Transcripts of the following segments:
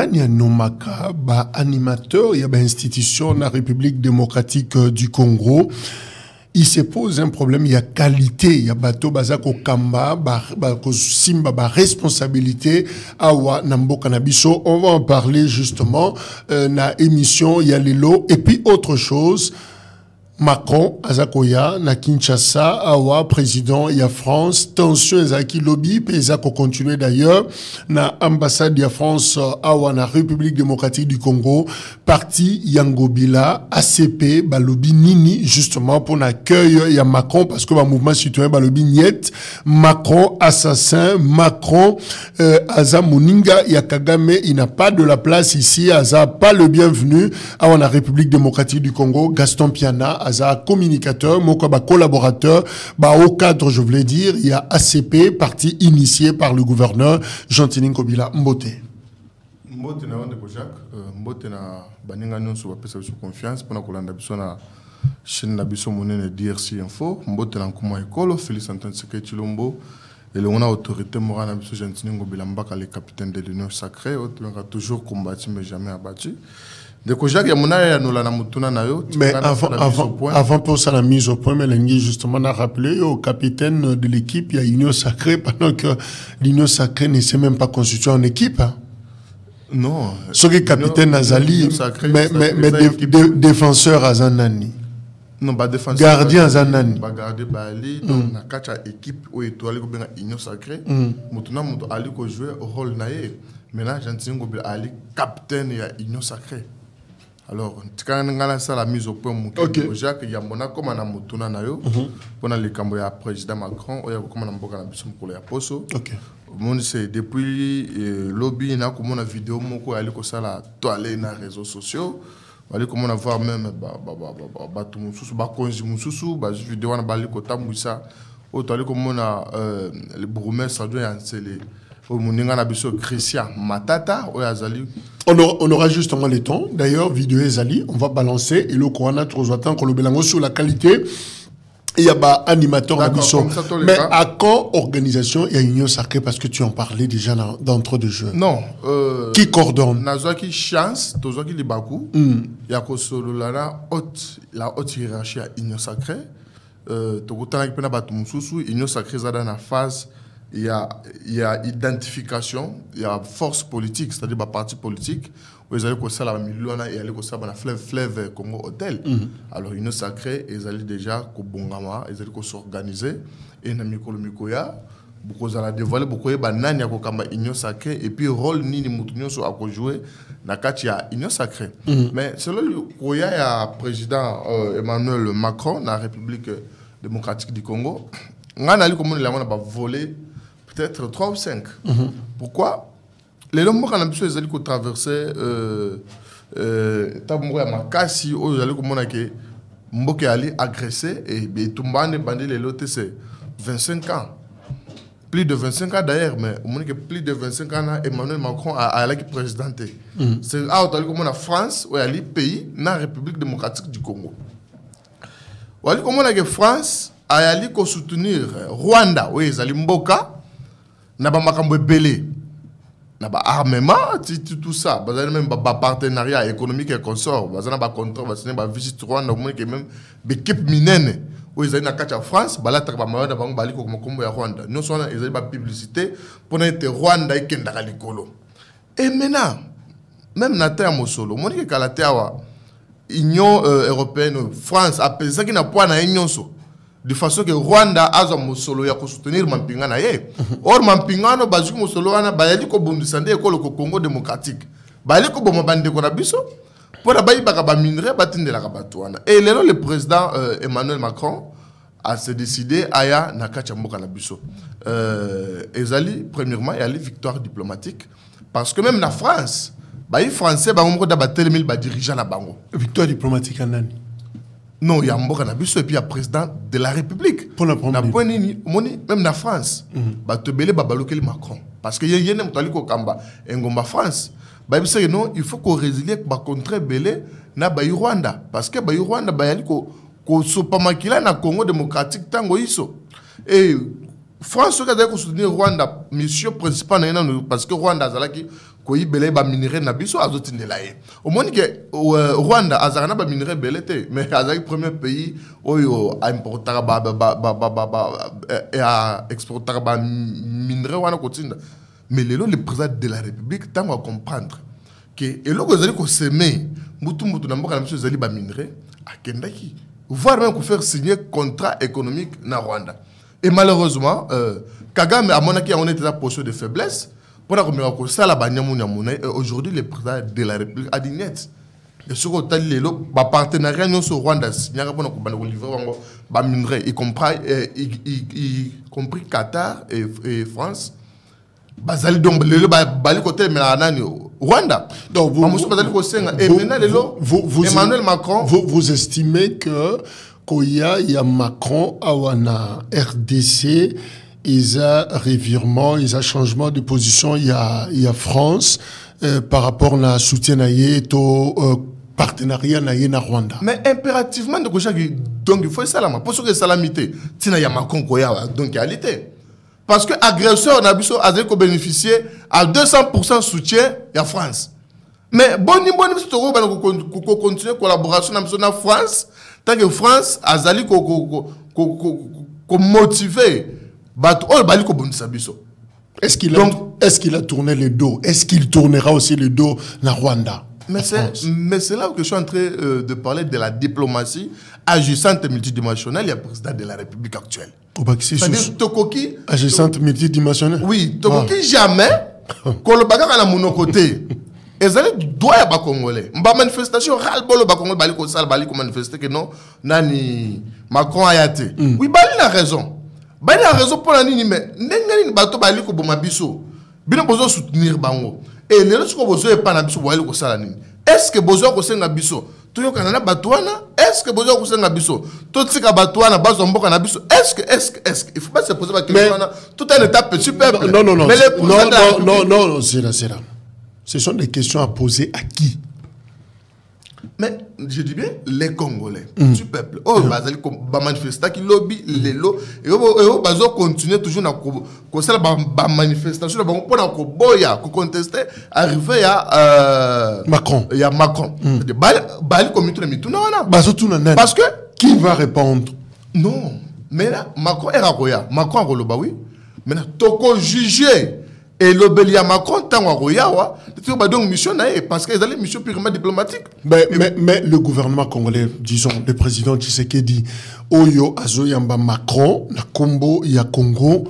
nani anomaka ba animateur ya ba institution na République démocratique du Congo. Il se pose un problème, il y a qualité, il y a bateau bazako kamba, simba ba responsabilité awa nambo kanabiso. On va en parler justement na émission il y a lelo et puis autre chose. Macron, Azakoya, na Kinshasa, Awa, président, il y a France, tension, Ezaki lobby, Ezako continue d'ailleurs, na ambassade, il y a France, Awa, na République démocratique du Congo, parti Yangobila, ACP, Balobi Nini, justement, pour l'accueil, il y a Macron, parce que le mouvement citoyen, Balobi Niet, Macron, assassin, Macron, Aza Moninga, il y a Kagame, il n'a pas de la place ici, Aza, pas le bienvenu, Awa, na République démocratique du Congo, Gaston Piana, Aza communicateur, Mokoba collaborateur, au cadre, je voulais dire, il y a ACP, parti initié par le gouverneur Jean-Tinin Kobila Mbote. Mbote na wande ko Jacques, Mbote na baninga nyonso bapesa biso confiance pona kolanda biso na chaîne na biso monene DRC Info, Mbote na nkuma ekolo Félix Antoine Tshisekedi Tshilombo et le autorité morale na biso Jean-Tinin Kobila Mbaka, le capitaine de l'Union sacrée, a toujours combattu mais jamais abattu. Mais avant pour ça la mise au point, Mélengi justement a rappelé au capitaine de l'équipe, il y a Union sacrée, pendant que l'Union sacrée ne s'est même pas constituée en équipe. Hein. Non. Ce qui capitaine Azali, mais défenseur Azanani. Non, pas défenseur. Gardien Azanani. Pas gardien Bali, donc na kacha équipe où étoile ko benga Union sacrée. Mutuna muto ali ko jouer rôle naé. Maintenant, Jean-Tinin Kobila Ali capitaine ya Union sacrée. Alors, quand on a la mise au point, Jacques, il y a mon comme on a moutona nayo, pendant les cambouis président Macron, il y a comme on a beaucoup d'ambition pour les apostles. Mon c'est depuis lobby, il y a comme on a vidéo, mon quoi, aller comme ça la toilette dans les réseaux sociaux, aller comme on a voir même tout mon sous, conji mon sous, vidéo on a balé comme tamouissa, autre aller comme on a le bourgmestre adjoint les Christian Matata, on aura justement le temps. D'ailleurs, vidéo Ezali, on va balancer et le Corona attend qu'on le bélango sur la qualité. Il y a un animateur mais à quand organisation il y a une union sacrée parce que tu en parlais déjà d'entre deux jeux. Non. Qui coordonne? Nazaki chance, Tozoki Libaku. Il y a la haute hiérarchie à union sacrée. Tokotana Pena Batumsusu, union sacrée dans la phase. Il y a identification, il y a force politique, c'est-à-dire des partis politiques, où ils allaient comme ça la Milona et allaient comme ça dans la fleuve Congo Hôtel. Alors, une sacrée, ils allaient déjà au Bongama, ils allaient s'organiser, et dans le Mikoya, beaucoup de dévoiler, beaucoup de banani à Kokamba union sacrée, et puis rôle ni ni moutonio sur à jouer, na katia union sacrée. Mais selon le Koya, il y a président Emmanuel Macron, dans la République démocratique du Congo, on a allé comme on l'a volé. Peut-être 3 ou 5. Pourquoi? Les hommes qui ont besoin de traverser Tabouya Makassi, ils allaient comme on a que Mboke allait agresser et Tumbane bandit les lots, c'est 25 ans. Plus de 25 ans d'ailleurs, mais au moins que plus de 25 ans, Emmanuel Macron a été présidenté. C'est là comme on a France, où il y a les pays dans la République démocratique du Congo. Où comme on a que France a allé soutenir Rwanda, où ils allaient Mboka. Na ba makambo belé na ba armement tout ça ba même ba partenariat économique et consort ba ba contrat ba ba visite Rwanda au moins que même équipe minene où ils na kacha France ba la tra ba mawada ba ngobali ko kombo ya Rwanda non seulement ils ba publicité pour être Rwanda et kenda likolo et maintenant même na terme solo moni que la terre Union européenne France a pesé qui na point na union so de façon que Rwanda a un solo ya soutenir Mampingana ye. Or Mampingano bazu mo solo ana bayali ko bundisande ko le Congo démocratique. Bayali ko bomo bande ko na biso pour bayi baka ba minerai batinde la kabatwana. Et le président Emmanuel Macron a se décidé aya na kacha mboka na biso. Ezali premièrement il y a les victoires diplomatiques parce que même la France, bayi français ba ngomko da batele mil ba dirigeant na bango. Victoire diplomatique en nani? Non, il y a Mboka Nabiso et puis il y a président de la République. Pour la première. Même la France, Macron. Parce que il y a un peu Kamba et France. Non, il faut qu'on résilie contre Belé na Rwanda. Parce que Rwanda, ko sopamakila na Congo démocratique tango iso. Et France, qui a soutenir Rwanda, mission principale, parce que Rwanda, koyi belé ba minerai na biso azotindela ye omoni ke Rwanda azarana ba minerai belé te mais azaki premier pays oyo importaka ba exportaka ba minerai wana kotinda mais lelo le président de la République tango à comprendre que eloko ezali ko semer mutu na mboka na biso ezali ba minerai akendaki voire même ko faire signer contrat économique na Rwanda et malheureusement Kagame a monaki on était en position de faiblesse. Aujourd'hui, le président de la République a dit net. Et ce qu'on a dit, le partenariat sur Rwanda, y compris Qatar et France. Rwanda. Donc Emmanuel Macron. Vous estimez que il y a Macron, Awana, RDC, il y a revirement, il y a changement de position, il y a France par rapport à soutien au partenariat na Rwanda. Mais impérativement, donc il faut ça là, parce que salamité, tina ya Macron koya donc réalité. Parce que agresseur na biso a bénéficié à 200% soutien ya France. Mais boni biso ko continuer collaboration na biso na France, tant que France azali ko motiver. Est-ce qu'il a tourné le dos? Est-ce qu'il tournera aussi le dos na Rwanda? Mais c'est là que je suis en train de parler de la diplomatie agissante multidimensionnelle. Il y a le président de la République actuelle. C'est-à-dire Tokoki agissante multidimensionnelle. Oui, Tokoki jamais Kolobaka na mon côté. Ezali doit ba congolais. Mba manifestation ral bolo ba congolais bali ko sal bali ko manifester que non nani Macron ayate. Oui, bali a raison. Bali a raison pour la nini mais ndengani bato bali ko boma biso. Bino bozo soutenir bango. Et les autres bozo e pa na biso bali ko sala nini. Est-ce que bozo ko senga biso? To yo kana na batwana? Est-ce que bozo ko senga biso? To tsika batwana bazo mboka na biso? Est-ce que il faut pas se poser la question là. Tout un étape super. Non, c'est là. Ce sont des questions à poser à qui? Mais je dis bien les Congolais, du peuple. Oh, bazali ko ba manifesta ki lobby lelo et bazo continuer toujours na ko sala ba manifestation ba ko na ko boya ko contester arriver à Macron. Il y a Macron. Bali comité mitu non. Bazo tuna nani? Parce que qui va répondre? Non, mais là Macron est rakoya. Macron roloba oui. Maintenant toko juger et l'obéli à Macron, tant que donc mission parce qu'ils ont une mission purement diplomatique. Mais le gouvernement congolais, disons, le président Tshisekedi, Oyo Azoyamba Macron, na Combo, il y a Congo,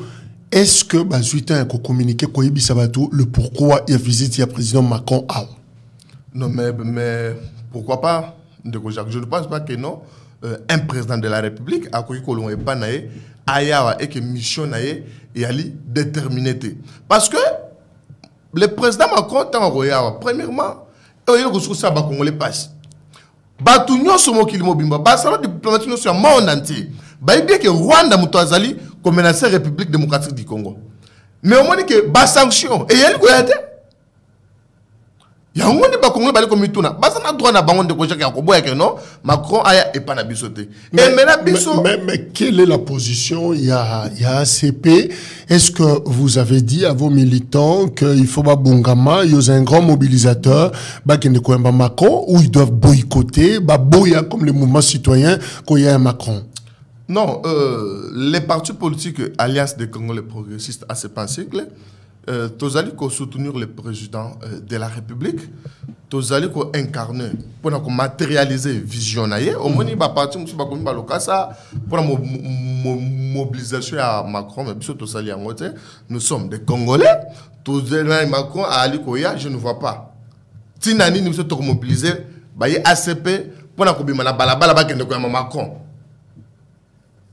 est-ce que Bazuita a communiqué le pourquoi il y a visité le président Macron à? Non, mais pourquoi pas? Je ne pense pas que non. Un président de la République a connu que l'on est pas naé, et que mission naé et ali déterminé. Parce que le président Macron premièrement, il y a que ça va congolais passe. Batunyo somo kilimo bimba, basalo diplomatique sur le monde entier. Ba bien que Rwanda mutazali comme menacer République démocratique du Congo. Mais au moins que ba sanction et elle ko yate. Ya ngoni ba Congo bali komituna. Basa na droit na bango de koja ka ko boya que non, Macron aya et pas na bisoté. Mais quelle est la position? Il y a ACP. Est-ce que vous avez dit à vos militants qu'il faut pas Bongama, il y a un grand mobilisateur, Macron, ou ils doivent boycotter, boya comme le mouvement citoyen qu'il y a un Macron? Non, les partis politiques Alliance des Congolais progressistes à ce cycle, Tozali ko soutenir le président de la République, Tozali ko incarner pour matérialiser visionnaire au moins ba parti musu ba komi ba lokasa pour la mobilisation à Macron mais biso Tozali angote nous sommes des Congolais, Tozali Macron à Ali Koya je ne vois pas tinani nous sommes mobiliser ba ye ACP pour na kobima na balabala ba kende ko Macron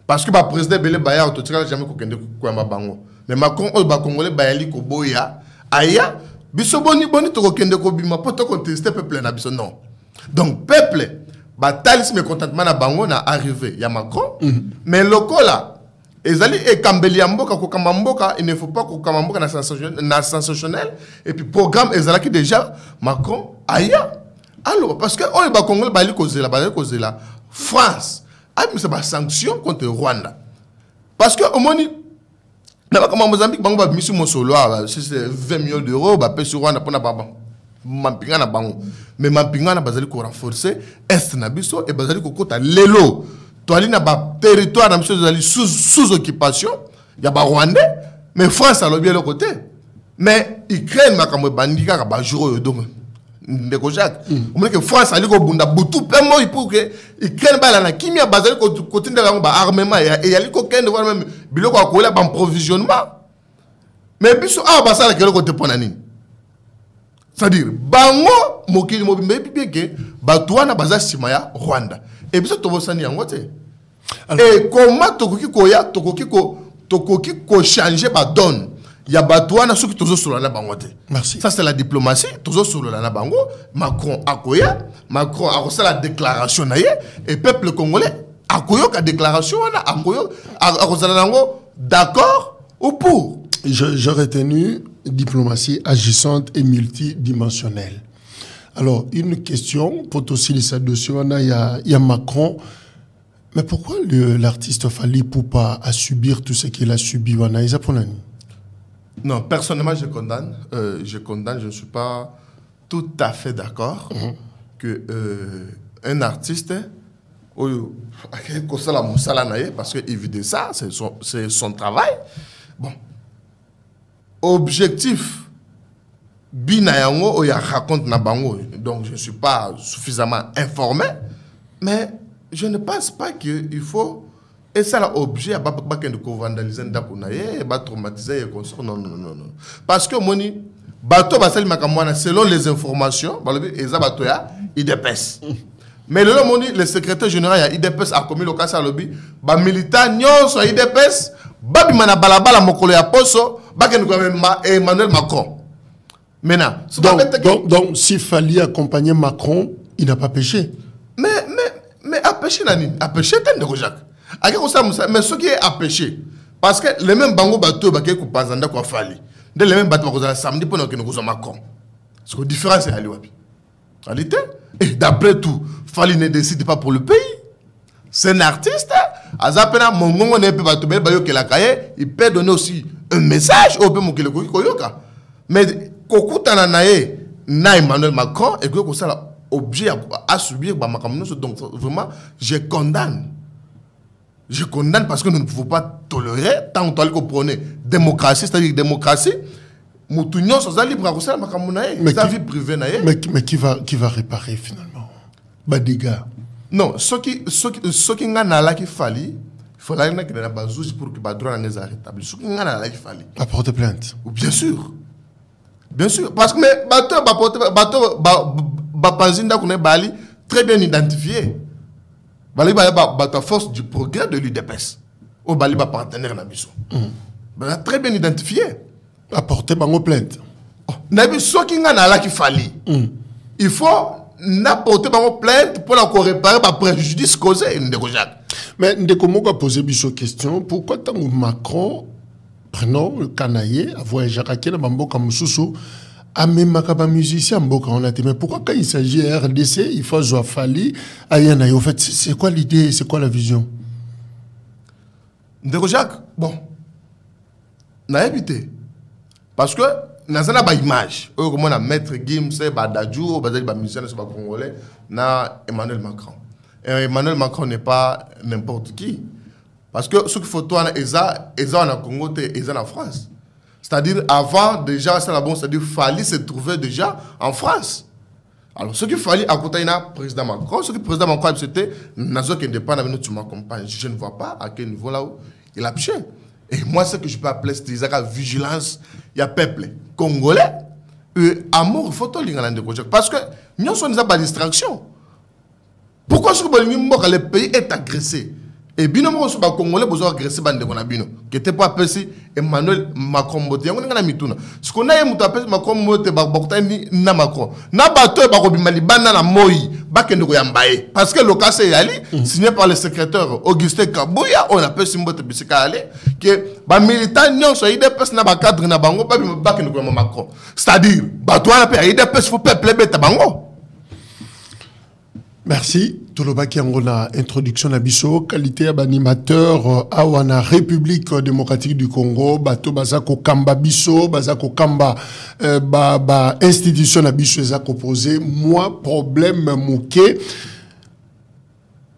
parce que ba président Belé Baya autotika jamais ko kende ko bango. Mais Macron, il va congolais bayali ko boya aya biso boni to kende ko bima poto contester peuple na biso non. Donc peuple batalis mécontentement na bango na arrivé ya Macron mais lokola ezali e kambeli ya mboka ko kamamboka il ne faut pas ko kamamboka na sensationnel et puis programme ezala qui déjà Macron aya alors parce que on va congolais bayali ko zela France a mis sa sanction contre Rwanda parce que au moins Na comme Mozambique bango ba mission mon solo c'est 20 millions d'euros ba pe sur Rwanda pour na baba mampinga na bango mais mampinga na bazali ko renforcer est na biso et bazali ko kota lelo to ali na ba territoire na biso bazali sous occupation ya ba Rwandais mais France a lobby le côté mais Ukraine makamwe bandika ka ba jour yo donc ndeko Jacques on dit que France ali ko bunda butu pemo pour que Ukraine ba la na kimia bazali ko kotinda ba armement et ali ko kende voir même biloko akola ba provisionnement mais biso ba sala kelo côté pona nini c'est-à-dire bango mokili mobimbe bien que batwana baza sima ya Rwanda et biso to bosani yango te et comment tokoki ko changer ba donne ya batwana soki tozo solo na bango te. Merci. Ça c'est la diplomatie, tozo solo na bango, Macron akoya, Macron a reçu la déclaration na ye et peuple congolais akoyo ka déclaration na akoyo nango d'accord ou pour. J'ai retenu diplomatie agissante et multidimensionnelle. Alors, une question, pour aussi les dossiers, il y a Macron. Mais pourquoi l'artiste Fally Ipupa a subi tout ce qu'il a subi? Non, personnellement, je condamne. Je ne suis pas tout à fait d'accord que un artiste, parce qu'il vit de ça, c'est son travail. Bon. Objectif, binayango, il raconte na bango. Donc, je ne suis pas suffisamment informé. Mais je ne pense pas qu'il faut. Et ça, l'objet, il n'y a pas vandaliser, il va traumatiser et construire. Non. Parce que, moni, bateau, selon les informations, il dépasse. Mais le secrétaire général, il dépasse, a commis le cas à lobby, les militants, il dépasse, Babimana Balabala, Mokolo ya Poso, Emmanuel Macron. Maintenant, donc s'il fallait accompagner Macron, il n'a pas péché. Mais à pécher, t'es de Jacques. Mais ce qui est à pécher, parce que les mêmes bango bateau, qui sont pas en Fally, les mêmes bateaux qui sont samedi pour que nous sommes Macron. Ce qui est différent, c'est Aliwabi. Réalité. Et d'après tout, Fally ne décide pas pour le pays. C'est un artiste. Il peut donner aussi un message au pays. Mais na Emmanuel Macron et que ça objet à subir, donc vraiment, je condamne. Je condamne parce que nous ne pouvons pas tolérer tant qu'on prône démocratie, c'est-à-dire démocratie. Mais qui va réparer finalement? Badiga. Non, ce qui n'a là qui fallait, il faut la que la base pour que badron les arrêtable. Ce qui n'a là qui fallait. Apporter plainte. Bien sûr. Bien sûr, parce que mais bateau bapanzinda qu'on est bali très bien identifié. Bali bateau force du progrès de l'UDPS. Au bali ba partenaire na biso. Très bien identifié. Apporter bango plainte. Nabi so ki nga na la ki fallait. Il faut n'apporter bango plainte pour la réparer ba préjudice causé ndeko Jacques. Mais ndeko moko a posé biso question, pourquoi tant Macron prenons le canaillé, à voyager à Kena Bamboka Moussoussou, à même Makaba musicien Mboka on a dit, mais pourquoi quand il s'agit de RDC, il faut jouer Fally, Ayana, en fait, c'est quoi l'idée, c'est quoi la vision? Ndeko Jacques, bon, n'a évité. Parce que, nous avons une image. Comme on a Maître Gims, Badadjou, Badadjou, musicien, c'est pas congolais, na Emmanuel Macron. Et Emmanuel Macron n'est pas n'importe qui. Parce que ce qu'il faut toi, ils en Congo, ils en France. C'est-à-dire, avant, déjà, c'est-à-dire, Fally se trouvait déjà en France. Alors, ce qu'il fallait, à côté, il y a le président Macron. Ce que le président Macron, c'était, tu m'accompagnes. Je ne vois pas à quel niveau là où il a pêché. Et moi, ce que je peux appeler, c'est la vigilance. Il y a peuple congolais. Amour, photo, parce que nous sommes pas distraction. Pourquoi le pays est agressé? Et bien, nous sommes congolais, nous sommes agressés par les Congolais. Qui n'était pas appelé Emmanuel Macron. Ce qu'on a appelé Macron, c'est Macron. Na bateau barobi malibana na moi bakendo yambaye parce que le cas c'est ali signé par le secrétaire Augustin Kabouya on appelle Simbote Bisikale que ba militant nyon so IDPS na ba cadre na bango ba bakendo ko Macron c'est-à-dire bateau na pe IDPS faut peuple beta bango. Merci. Tolobaki Angona, introduction à Bisso, qualité d'animateur à la République démocratique du Congo, Bato Bazako Kamba Bisso, Bazako Kamba, institution à Bisso, Zako posé, moi, problème mouké.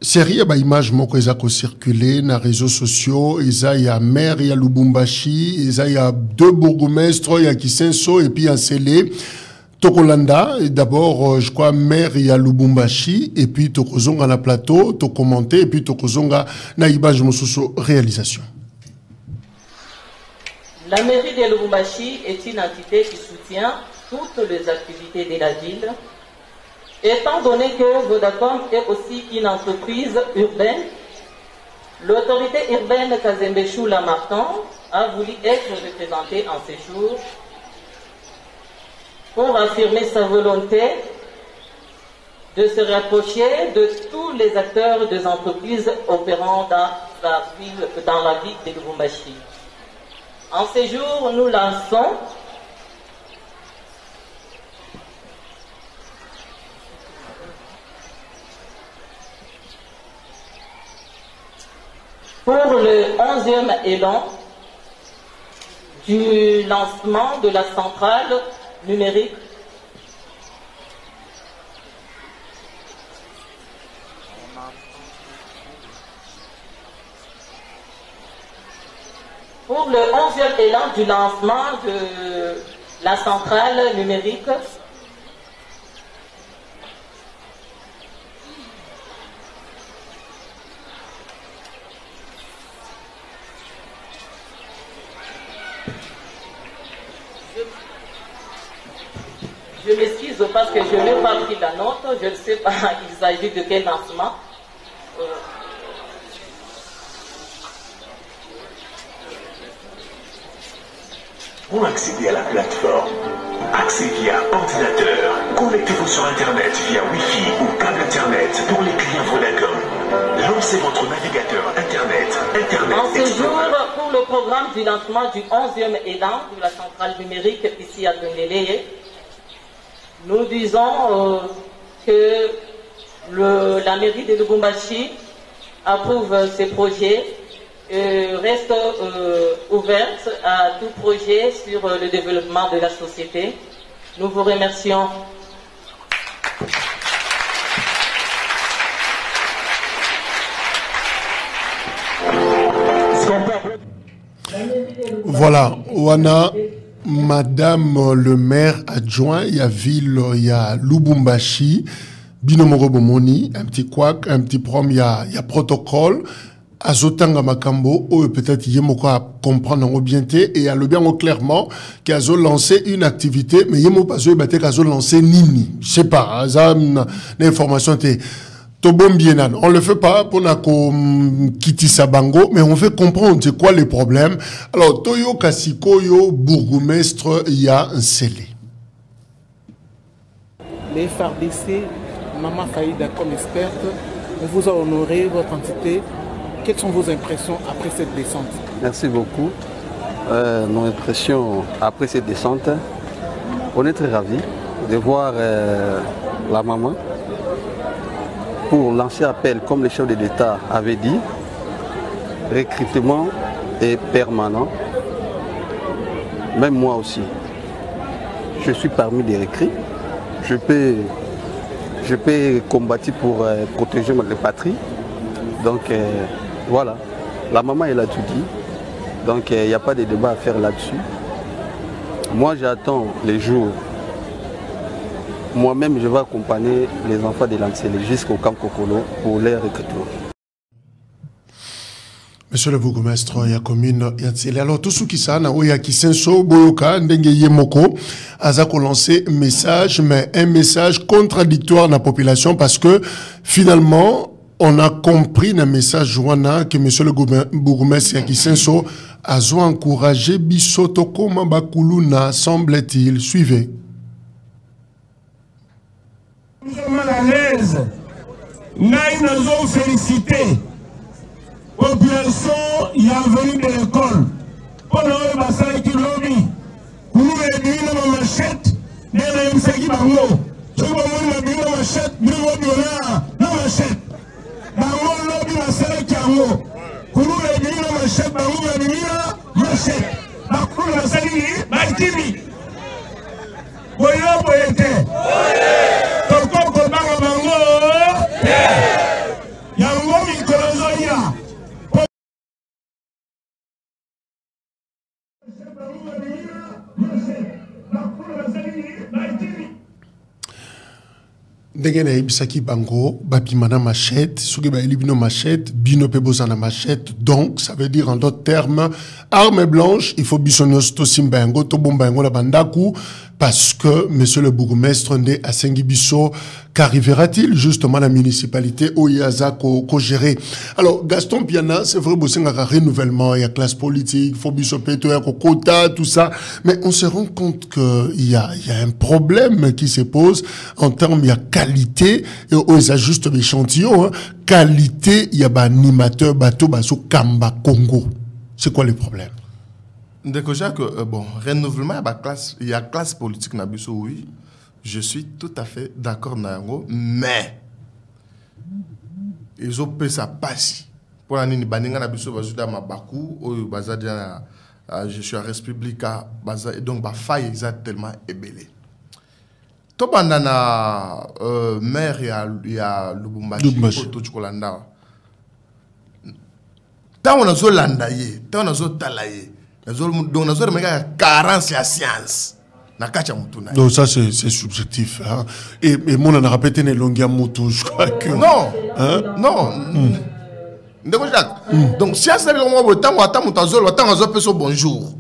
Série à image moko ezako circulé na réseaux sociaux, il y a maire, il y a Lubumbashi, il y a deux bourgmestres, il y a Kisenso et puis il y a Sélé. Tokolanda, d'abord, je crois, maire, il y a Lubumbashi, et puis Tokozonga na plateau, to commenter, et puis Tokozonga na image mosusu réalisation. La mairie de Lubumbashi est une entité qui soutient toutes les activités de la ville. Étant donné que Vodacom est aussi une entreprise urbaine, l'autorité urbaine Kazembechou Lamartin a voulu être représentée en séjour pour affirmer sa volonté de se rapprocher de tous les acteurs des entreprises opérant dans la ville de Lubumbashi. En séjour, nous lançons pour le 11e élan du lancement de la centrale numérique pour le 11e élan du lancement de la centrale numérique je m'excuse parce que je n'ai pas pris la note, je ne sais pas il s'agit de quel lancement. Pour accéder à la plateforme, accès via ordinateur, connectez-vous sur Internet via Wi-Fi ou câble Internet pour les clients Vodacom. Lancez votre navigateur Internet. En ce jour, pour le programme du lancement du 11e élan de la centrale numérique ici à Dongélé, nous disons que la mairie de Lubumbashi approuve ces projets et reste ouverte à tout projet sur le développement de la société. Nous vous remercions. Voilà, Wana, Madame le maire adjoint, il y a ville, il y a Lubumbashi, Binomoro Bomoni, un petit couac, un petit prom, il y a protocole, Azotanga Makambo, peut-être Yemoko à comprendre bien et à le bien clairement, qu'il a lancé une activité, mais Yemo pas qu'il a lancé Nini, je sais pas, l'information était. On ne le fait pas pour quitter Sabango, mais on fait comprendre c'est quoi les problèmes. Alors, Toyo Kasikoyo, bourgmestre, il y a un scellé. Les FARDC, Maman Faïda comme experte, on vous a honoré votre entité. Quelles sont vos impressions après cette descente? Merci beaucoup. Nos impressions après cette descente, on est très ravis de voir la maman pour lancer appel, comme le chef de l'État avait dit, recrutement est permanent. Même moi aussi. Je suis parmi les recrues. Je peux combattre pour protéger ma patrie. Donc voilà, la maman elle a tout dit. Donc il n'y a pas de débat à faire là-dessus. Moi j'attends les jours. Moi-même, je vais accompagner les enfants de l'Ancélé jusqu'au camp Kokolo pour les recrutement. Monsieur le bourgmestre, il y a commune Yatsele. Alors, tout ce qui s'en a, il y a qui s'en boyoka, ndenge yemoko, azako lancé un message, mais un message contradictoire à la population parce que finalement, on a compris dans le message Joana que monsieur le bourgmestre Yakisenso a encouragé Bissotoko Mabakuluna, semble-t-il. Suivez. Nous sommes mal à l'aise. Nous avons félicité. Population, il y a venu de l'école. Pour nous, Bassala qui lobby. Nous avons une machette. Nous avons une machette. Nous avons une machette. Nous avons une machette. bango. Kulula ebimina machette bango babimina machette. Bakulu basali bakimi. Boyo boyete. Toko kobanga bango. Yango mikolo ya. Ndengene bisaki bango babimana machette soki ba elibino machette bino pe bozana machette, donc ça veut dire en d'autres termes arme blanche il faut bisonyos to simbango to bombango la bandaku parce que monsieur le bourgmestre ndé à Sengibiso qu'arrivera-t-il justement la municipalité où il y a ça ko gérer. Alors Gaston Piana c'est vrai bossenga renouvellement il y a classe politique faut bisopeto ya quota tout ça mais on se rend compte que il y a un problème qui se pose en termes il y a qualité et aux ajustes d'échantillons hein. Qualité il y a ba animateur bateau baso Kamba Congo. C'est quoi le problème? Déjà que bon renouvellement il y a classe politique nabiso oui je suis tout à fait d'accord nango mais ils ont payé ça passe pour la nini baninga nabiso bazuda mabaku ou bazadia je suis à Républica baza donc ba faille exact tellement ébélé to bandana maire ya Lubumbashi to Chukolanda ta on a zo landaye ta on a zo talaye donc nous avons 40 à science. Donc ça c'est subjectif. Hein? Et moi on a répété les longueurs moto, je crois que... Non, hein? Non. Donc science c'est le temps où attends bonjour.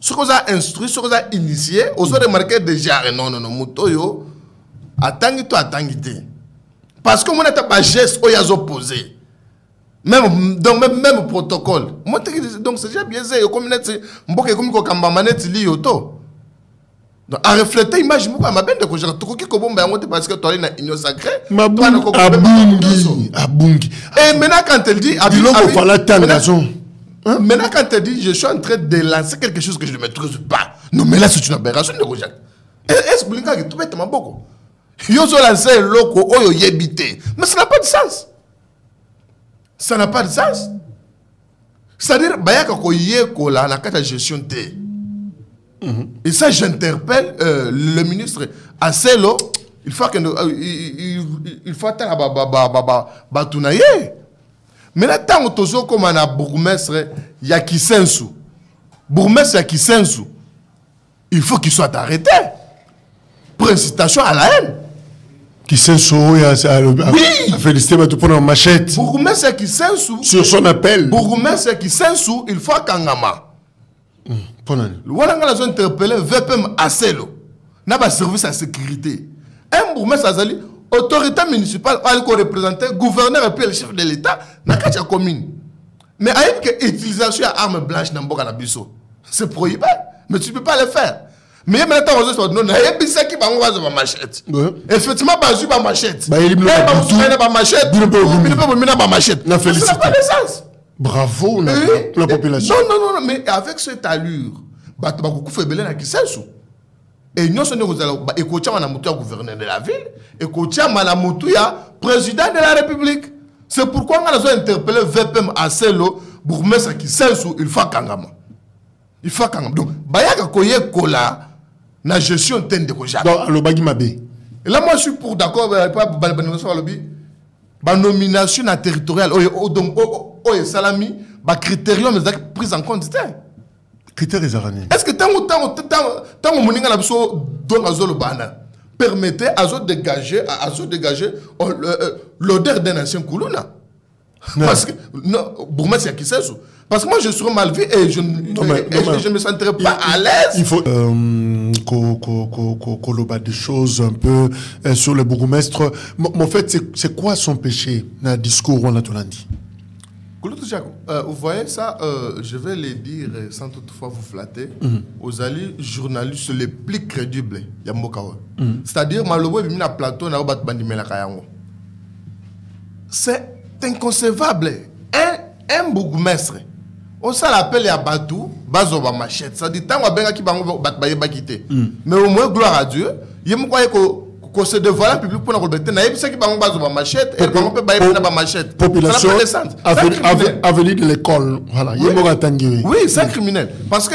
Ce qu'on a instruit, ce qu'on a initié, on a remarqué déjà non moto yo attends parce que mon état pas geste au yaz opposé. Même protocole. Donc c'est déjà biaisé. Donc à refléter image moi ma bende ko jara to ki ko bomba ngote parce que toi na union sacrée abungi et maintenant quand elle dit maintenant quand elle dit je suis en train de lancer quelque chose que je ne maîtrise pas non mais là c'est une aberration de Rojac est-ce que linga ki tout bête maboko yo zo lancer loko oyo yebité mais ça n'a pas de sens. Ça n'a pas de sens. C'est-à-dire, il y a la gestion T. Et ça, j'interpelle le ministre Asselo. Il faut que il faut batounaye. Mais là, tant que tu comme un bourgmestre, il y a qui sensu. Bourgmestre, il y a qui sensu. Il faut qu'il soit arrêté. Pour incitation à la haine. Qui sensu, a félicité pour une machette. Bourgmestre qui sensu. Sur son appel. Bourgmestre qui sensu, il faut Kangama. Le Walanga a interpellé VPM Asselo. N'a pas service à sécurité. Un bourgmestre a dit autorité municipale, elle représente gouverneur et puis le chef de l'État, n'a qu'à la commune. Mais avec l'utilisation d'armes blanches dans Boka Nabiso, c'est prohibé. Mais tu ne peux pas le faire. Mais maintenant, on se dit non, il y a des gens qui vont machette. Effectivement, il y a machette. Il y a machette. Il y a machette. Ça n'a pas de sens. Bravo, la population. Non, mais avec cette allure, il y a beaucoup de gens qui sont sous. Et nous sommes le gouverneur de la ville et le président de la République. C'est pourquoi nous avons interpellé VPM Asselo, bourgmestre qui sont sous, il faut Kangama. Il faut Kangama. Donc, Bayaka Koye Kola, la gestion de Kojak. Donc, le Bagi Mabé. Et là, moi, je suis pour d'accord avec la nomination territoriale. Donc, Salami, le critérium est pris en compte. Critères Zarani. Est-ce que tant permettez à dégager l'odeur d'un ancien Koulouna? Parce que, Bourma, c'est qui c'est ça? Parce que moi, je serais mal vu et je ne me sentirais pas à l'aise. Il faut qu'on loba des choses un peu sur le bourgmestre. Mais en fait, c'est quoi son péché dans le discours on a tout dit? Vous voyez ça, je vais le dire sans toutefois vous flatter, aux alliés journalistes les plus crédibles. C'est-à-dire, c'est inconcevable. Un bourgmestre, on s'en appelle à Batou, Bazoba Machette. Ça dit, tant qu'on a qui mais au moins, gloire à Dieu, il y a qu'on se dévoile public pour nous rebêter. Naïb c'est qui va base de machette et on peut bailler pour machette. Population avenue de l'école. Voilà, oui, c'est un criminel parce que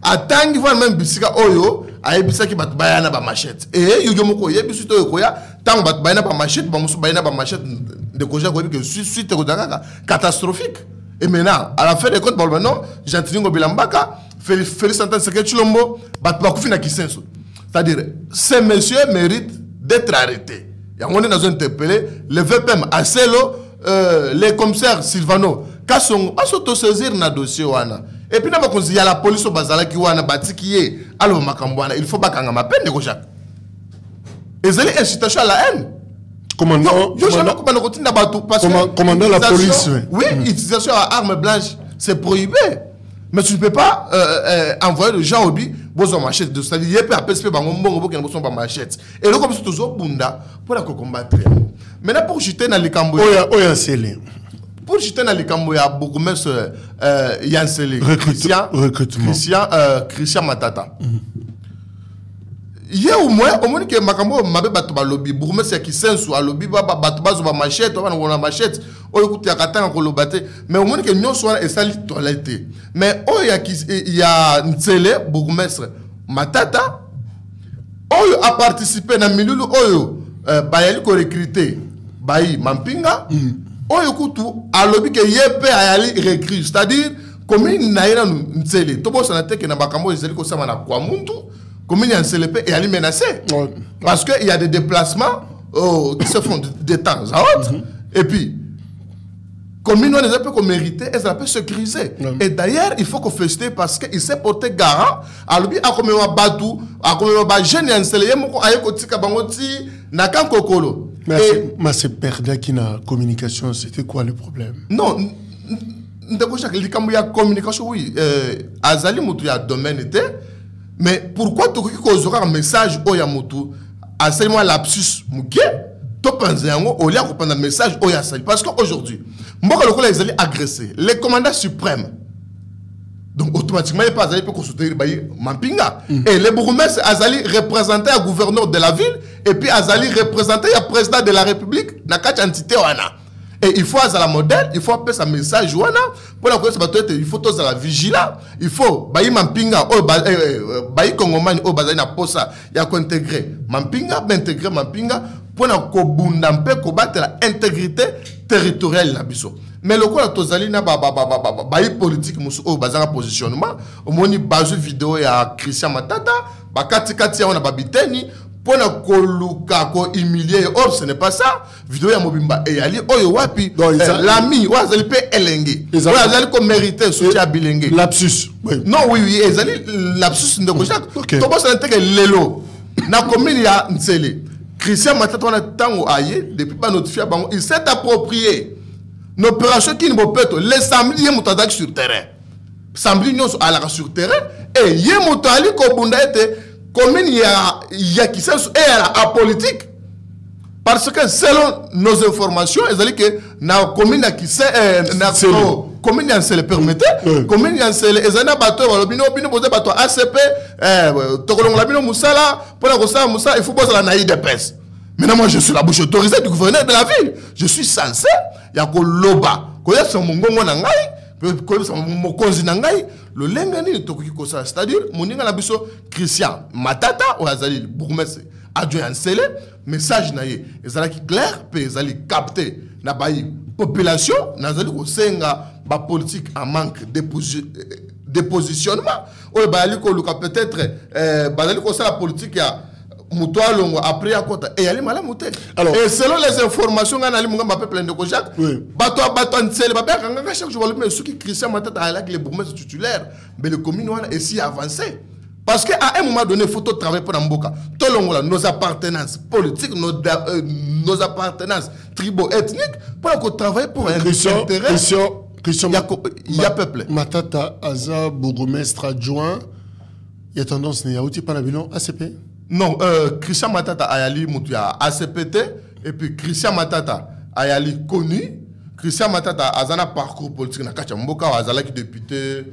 à tangi voit même bisika oyo ayebisa ki bat bayana ba machette et yo moko yebisu to koya tant bat bayana ba machette ba musu bayana ba machette de koja ko que suite catastrophique. Et maintenant à la fin des comptes non Gentilino Bilambaka Félix Antoine Sekedi Chilombo bat ba kufina kisenso. C'est-à-dire, ces messieurs méritent d'être arrêtés. Et on est dans un interpellé, le VPM Acelo, les commissaires Silvano, quand sont s'auto-saisir dans le dossier. Et puis, il y a la police au Bazala qui est alors il faut pas qu'on ait ma peine de Gojak. Et c'est une incitation à la haine. Commandant la police. Oui, utilisation à armes blanches, c'est prohibé. Mais tu ne peux pas envoyer les gens au but, besoin de machette. C'est-à-dire, il y a pas de besoin de machette. Et là, comme c'est toujours bunda pour la combattre. Maintenant, pour jeter dans les cambouis. Pour jeter dans les cambouis, il y a beaucoup de Yanseli. Christian Matata. Il y a au moins que Makambo m'a battu par lobby. Bourgmestre c'est qui sens à lobby ba battu base ba machette, on a machette. On écoute ya katanga ko lobaté. Mais au moins que nous soit et sali toilette. Mais il y a Ntsele bourgmestre Matata. Oyo a participé dans milieu oyo bayali ko recruter bayi Mampinga. Oyo kutu à lobby que yepé ayali recruter, c'est-à-dire commune naira Ntsele. Tobo sanate que na Makambo ezeli ko sama na kwa muntu. Comme il y a un CLP et elle est menacée. Parce qu'il y a des déplacements qui se font de temps à autre. Et puis, comme il y a des peu qu'on méritait, elles peuvent se criser. Et d'ailleurs, il faut qu'on félicite parce qu'il s'est porté garant. Alors, il a comme un batou, a comme un jeune installé, il a kotika bangoti, n'a qu'un kokolo. Mais c'est perdu qui n'a communication, c'était quoi le problème? Non, il y a communication, oui. Azali Moutou, a domaine était. Mais pourquoi tu as un message au Yamoto à seulement lapsus mouké tu penses au lieu de un message au Yassali parce qu'aujourd'hui moi le collègue est agressé les commandants suprêmes donc automatiquement il pas allé pour consulter Mampinga et les bourgmestres Azali représenté le gouverneur de la ville et puis Azali représenté le président de la République dans quatre entités wana. Et il faut à la modèle, il faut appeler sa message wana pour la connaissance il faut tous à la vigilance, il faut bayi Mampinga bayi Kongomani au bazali na posa ya ko intégrer Mampinga intégrer Mampinga pour na ko bunda mpe ko battre l'intégrité territoriale na biso. Mais le quoi tozali na bayi politique musu au bazanga positionnement au moni bazu vidéo ya Christian Matata ba kati ya na babiteni pour koluka ko humilier or ce n'est pas ça vidéo ya mobimba et ali oyo wapi l'ami wazali pe elenge wazali ko mériter soutien bilenge lapsus non oui ezali lapsus ndeko Jacques to bossa nteke lelo na commune ya Ntsele Christian Matata na tango aye depuis pas notifié bango il s'est approprié une opération qui ne peut pas les samedi moutadak sur terrain samedi nyonso ala sur terrain et ye motali ko bunda ete commune il y a qui sont apolitique parce que selon nos informations ils ont dit que na commune qui c'est commune se le permettait commune se les ana bateau bino poser bateau ACP tokolongola bino musala pour la kosa musala il faut poser la naïde de pèse. Maintenant moi je suis la bouche autorisée du gouverneur de la ville je suis censé ya ko loba ko ya son mongongo na ngai le lengani tokoki kosa c'est-à-dire moninga na biso Christian Matata ou azali bourgmestre adjoint Nsele message na ye ezalaki clair pe ezali capté na bayi population nazali ko senga ba politique en manque de positionnement ou bali ko luka peut-être bazali ko la politique ya Moutoualongo après à côté et aller mal à et selon les informations qu'on a les monga plein de Jacques bateau Ntsele babeka chaque jour mais ceux qui Christian Matata avec les bourgmestres titulaires mais le commune est si avancé parce qu'à un moment donné il faut travailler pour Mboka tolongola nos appartenances politiques nos appartenances tribaux ethniques pour qu'on travaille pour un intérêt Christian il y a peuple Matata Aza bourgmestre adjoint il y a tendance n'est outil pas bilan ACP. Non, Christian Matata Ayali Moutia ACPT et puis Christian Matata Ayali connu Christian Matata a un parcours politique na Kachamboka, Azala qui député,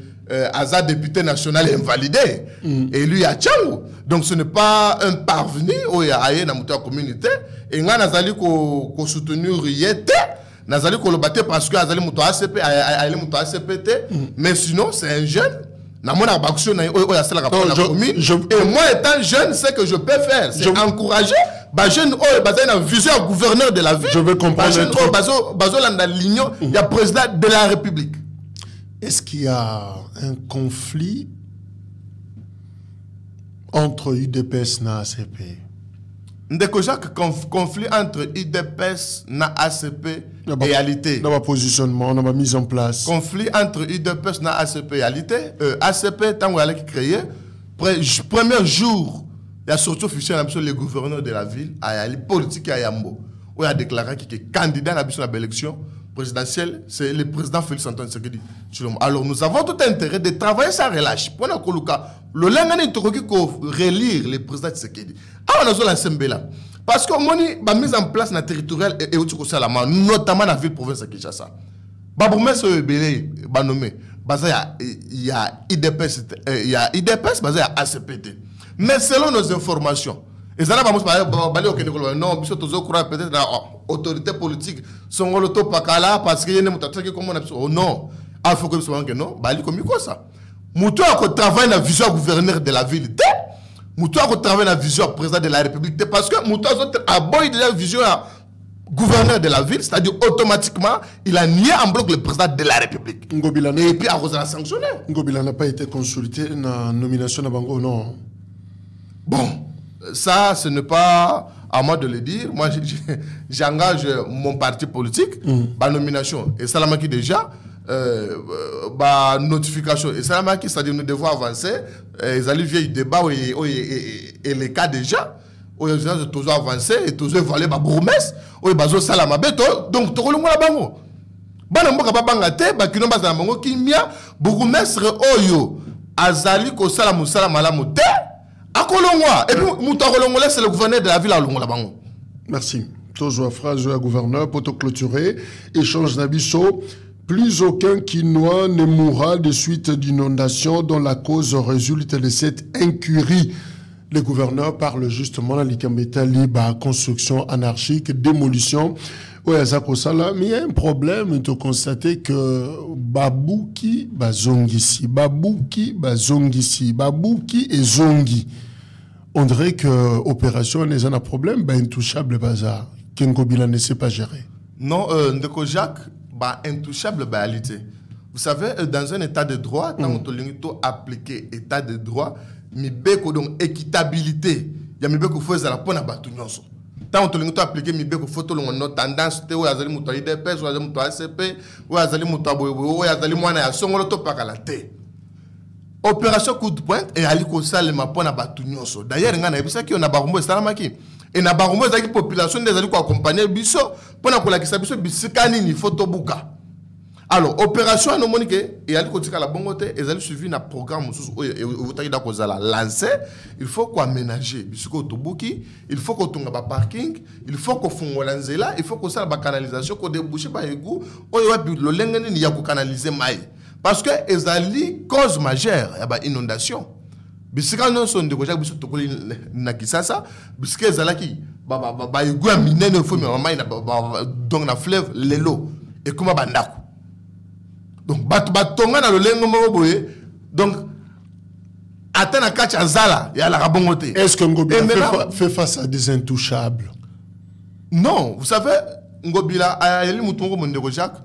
Aza député national invalidé, et lui a Tchangou. Donc ce n'est pas un parvenu où il y a dans la communauté, et il a ko soutenir Yete, Nazali ko le battre parce que Azali Mouto ACP, mais sinon c'est un jeune. Et moi étant jeune, c'est que je peux faire, c'est encourager les jeunes qui ont une vision gouverneur de la ville. Je veux comprendre. Il y a président de la République. Est-ce qu'il y a un conflit entre UDPS et ACP? Conflit entre UDPS et ACP et réalité. Dans ma positionnement, dans ma mise en place. Conflit entre UDPS et ACP et réalité. ACP, tant qu'on a créé, premier jour, il y a sorti officiellement le gouverneur de la ville, les politiques à Yambo, où il a déclaré qu'il est candidat à l'élection présidentielle, c'est le président Félix Antoine Tshisekedi. Alors nous avons tout intérêt de travailler sans relâche. Pour le lengani il faut relire le président Tshisekedi. Ah, on a l'Assemblée là. Parce que la mise en place territoriale et notamment dans la ville province de Kinshasa. Baboumé se belé, nommé. Il y a IDPS, il y a IDPS, il y a ACPT. Mais selon nos informations, et ça, non, peut-être autorité politique, son parce qu'il y a non, il faut que non, comme ça. Moutou a travaillé dans la vision gouverneur de la ville. Moutou a travaillé dans la vision président de la République. Parce que Moutou a boy de la vision gouverneur de la ville, c'est-à-dire automatiquement, il a nié en bloc le président de la République. Et puis, Arrosa l'a sanctionné. Ngobila n'a pas été consulté dans la nomination de Bango, non? Bon, ça, ce n'est pas à moi de le dire. Moi, j'engage mon parti politique, la nomination. Et Salamaki déjà, notification. Et Salamaki, c'est-à-dire nous devons avancer. Ils allaient vieillir débat et les cas déjà. Ils ont toujours avancé et toujours évalué par Bourmès. Ils ont Salamabé. Donc, tu as le bango. Banamboka babangate, bakino bazala bango kimia, Bourmès oyo azali ko salamu salamalamu te. Et puis, Moutarolongolais, c'est le gouverneur de la ville à Longolabango. Merci. Toujours phrase à gouverneur pour te clôturer. Échange d'Abisso. Plus aucun Quinois ne mourra de suite d'inondation dont la cause résulte de cette incurie. Le gouverneur parle justement de l'Ikambeta libre, construction anarchique, démolition. Oui, mais il y a un problème de constater que Babouki bazongisi, Babouki bazongisi, Babouki et zongi. On dirait que l'opération n'est pas un problème, intouchable bazar. Kengobila ne sait pas gérer. Non, Ndeko Jacques, intouchable réalité. Vous savez, dans un état de droit, quand on doit appliquer état de droit, mais donc équitabilité, il y a des choses qui sont pas tant on doit appliquer mais bien que photo l'on tendance te ou azali muto IDPS ou azali muto ACP ou azali muto aboyeboy ou azali mwana ya songolo to pakala te. Opération coup de pointe et ali ko salema pona batu nyonso. D'ailleurs ngana ebisa ki on a barumbo salamaki et na barumbo ezaki population des ali ko accompagner biso pona ko lakisa biso bisikani ni photo buka. Alors, opération à Monique, et à côté de la bongote, et elle suivi un programme lancé. Il faut qu'on aménage, il faut qu'on ait un parking, il faut qu'on fasse un lanzela, il faut qu'on ait une canalisation, qu'on débouche par égout, il y a canaliser maï. Parce que les ali cause majeure, il y a une inondation. Bisika non son de koja biso tokoli na Kisasa, bisika ezalaki ba égout a miné no fo mais maman donc na fleuve lelo et kuma bandako. Donc, batonga na lolengo moko boye. Donc, atana kacha zala ya la rabongote. Est-ce que Ngobila fait face à des intouchables? Non, vous savez, Ngobila ayeli mutongo mondeko Jacques.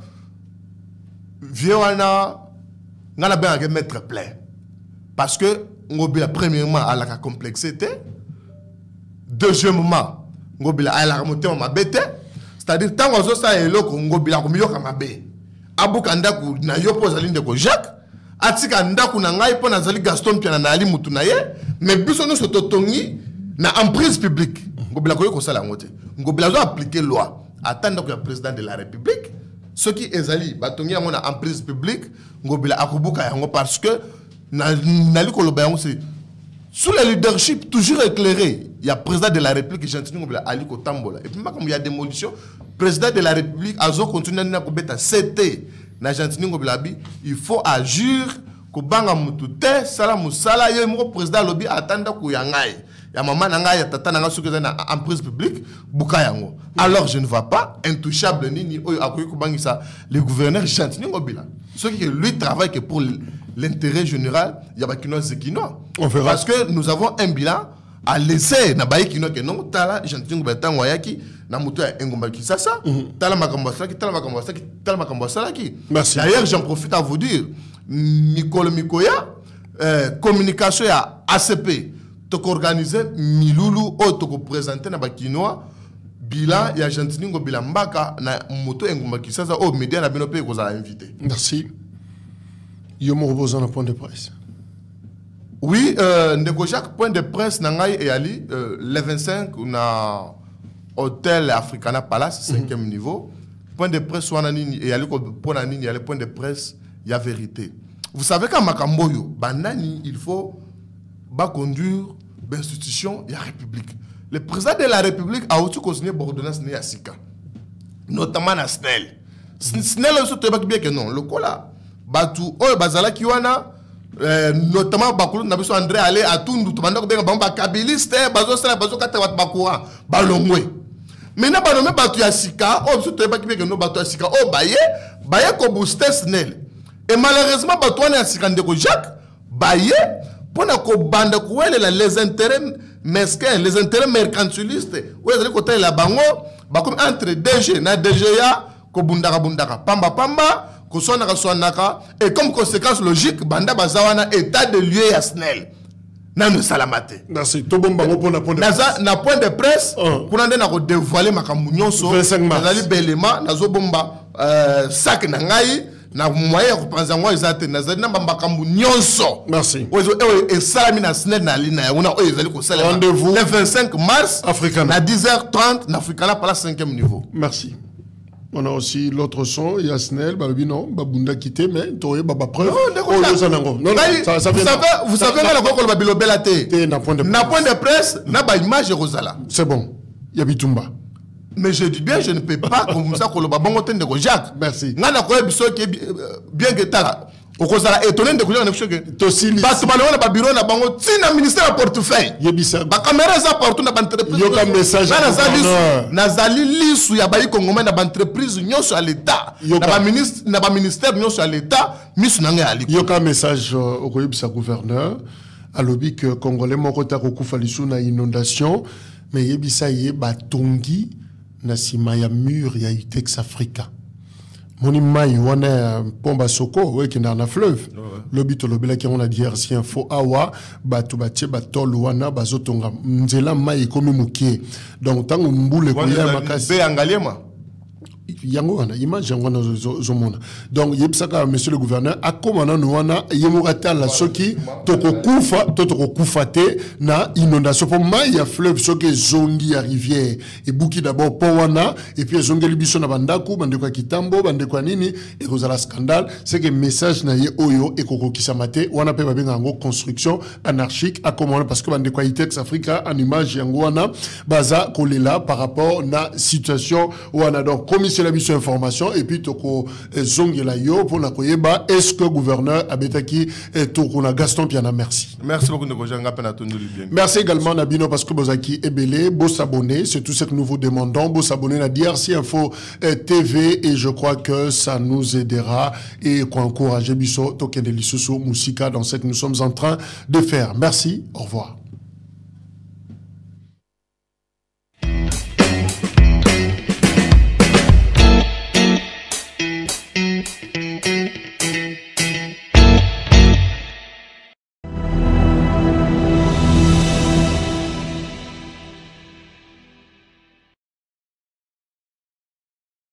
Viewana ngana ben à mettre plein. Parce que Ngobila premièrement a la complexité. Deuxièmement, Ngobila a la remontée ma bête. C'est-à-dire tant que ça est là Ngobila comme yo kamabe. Abuka ndaku na yopo zali ndeko Jacques atika ndaku na ngai po na zali Gaston Piana na ali mutu na ye mais biso no sototongi na emprise publique Ngobila ko yoko sala ngote Ngobila zo appliquer loi attendre que le président de la République ce qui ezali batongi yango na emprise publique Ngobila akubuka yango parce que na likolo ba yango c'est sous le leadership toujours éclairé il y a président de la République Gentini Ngobila Ali Kotambola. Et puis comme il y a démolition, président de la République Azo continue à kobeta CT na Gentini Ngobila bi, il faut agir ko banga mutute sala musala yo mo président lobby atanda ko yangai. Ya maman nanga ya tata nanga soki na emprise publique buka yango. Alors je ne vois pas intouchable ni oyo akoyi ko bangisa le gouverneur Gentini Ngobila. Ce qui lui travaille que pour l'intérêt général, il y a pas kino zekino. Parce que nous avons un bilan à laisser na baye kino que non tala Gentini Ngobila tango yaki na muto ya Engomba Kisasa tala makambo sala ki tala makambo sala ki tala makambo sala ki. D'ailleurs j'en profite à vous dire Mikolo Mikoya communication ya ACP to organiser milulu o to présenter na bakinoa bilan ya Gentini Ngobila mbaka na moto Engomba Kisasa au média na binope ko za invité. Merci. Yo me repose en point de presse. Oui, ndeko Jacques point de presse nangai et ali le 25 na hôtel Africana Palace 5e niveau. Point de presse wana nini et ali ko pona nini ya le point de presse ya vérité. Vous savez qu'à Makamboyo, banani il faut conduire l'institution de la République. Le président de la République a aussi consigné l'ordonnance de Sika, notamment à Snell. Snell a aussi bien que non. Le coup là, Batu, Bazala Kiwana, notamment Bakoulou, Nabiso André allé à Tundu, Tumanda Bamba Kabiliste, Bazo Sala, Bazo Katawat Bakoura, Balongwe. Maintenant, Balongwe Batu Yasika, aussi bien que non, Batu Yasika, Baye ko booster Snell. Et malheureusement, Batu Yasika Ndeko Jacques, Baye, pour les intérêts mesquins, les intérêts mercantilistes, côté la bango, entre DG et DGA, Pamba Pamba, et comme conséquence logique, Banda Bazawana, état de lieu à Snell. Nanu Salamate. Merci. Tout bon bango pour na point de presse, pour nous dévoiler ma camounionso, Nazali Belema, Nazo Bomba, sac Nangaï. Na moyen reprendre moi ezate na zali na makambu nyonso. Merci. Et salami na sned na lina on a ezali ko sala rendez-vous le 25 mars Africana à 10h30 na Africana par la 5e niveau. Merci. On a aussi l'autre son, il y a Snell, Balobi non, Babunda quitté, mais Toye Baba preuve. Non, vous savez là quoi le Babilo Belate. Na point de presse, na ba image Rosala. C'est bon. Il y a Bitumba. Mais je dis bien, je ne peux pas comme ça que le babon de Jacques. Merci. Nana quoi qui est bien que t'as. Au cause étonné de couler en échec. Tosili. Parce que malheureusement na bureau na bango tina ministère portefeuille. Yebisa. Ba caméra za partout na entreprise. Yoka message. Nazali lisu ya bayi congolais na entreprise nyonso à l'état. Na ba ministère nyonso à l'état, misu nanga ali. Yoka message au koyebisa gouverneur à lobby que congolais moko ta ko kufa lisu na inondation mais yebisa ye batongi na sima ya mur ya Itex Africa. Moni mai wana pomba soko we ki na fleuve. Lobi to lobela ki on a dit RC info awa batu batie batol wana bazotonga nzela mai komi mukie. Donc tango mbule ko ya makasi be angaliema. Yango wana image yango na zomona. Donc yebsaka monsieur le gouverneur akomana no wana yemurata la soki toko kufa te na inondation pour mai ya fleuve soki zongi ya rivière et buki d'abord po wana et puis zongi libiso na bandaku bandeko kitambo bandeko nini et kozala scandale c'est que message na ye oyo et koko kisamate wana pe babenga ngo construction anarchique akomana parce que bandeko Itex Africa en image yango wana baza kolela par rapport na situation wana donc commission la mission information et puis toko zongela yo pour na koyeba est-ce que gouverneur abetaki toko na Gaston Piana merci. Merci beaucoup de Gojanga Penatondu bien. Merci également Nabino parce que Bozaki est belé, beau s'abonner, c'est tout ce que nous vous demandons, beau s'abonner à DRC Info TV et je crois que ça nous aidera et qu'on encourage Bisso Tokendelisusu Moussika dans ce que nous sommes en train de faire. Merci, au revoir.